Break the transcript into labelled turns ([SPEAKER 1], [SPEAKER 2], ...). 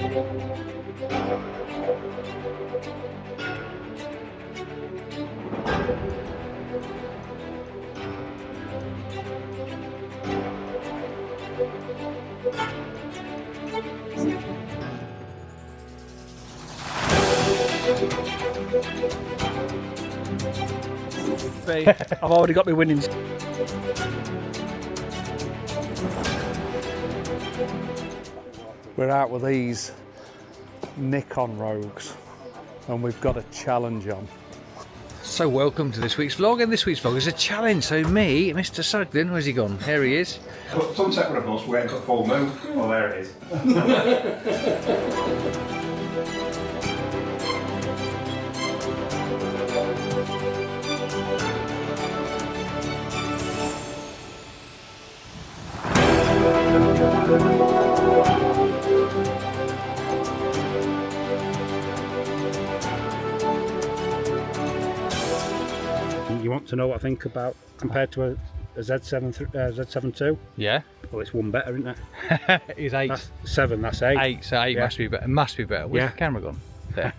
[SPEAKER 1] I've already got my winnings. We're out with these Nikon Rogues and we've got a challenge on.
[SPEAKER 2] So welcome to this week's vlog, and this week's vlog is a challenge. So me, Mr. Sugden, where's he gone? Here he is.
[SPEAKER 3] Sunset with a bus, waiting for the full moon. Oh, there it is.
[SPEAKER 1] You want to know what I think about compared to a Z7 II?
[SPEAKER 2] Yeah.
[SPEAKER 1] Well, it's one better, isn't it?
[SPEAKER 2] He's 8.
[SPEAKER 1] That's 7, that's 8.
[SPEAKER 2] 8, so 8
[SPEAKER 1] Yeah.
[SPEAKER 2] must be better. Must be better. Where's
[SPEAKER 1] Yeah.
[SPEAKER 2] the camera gone? There.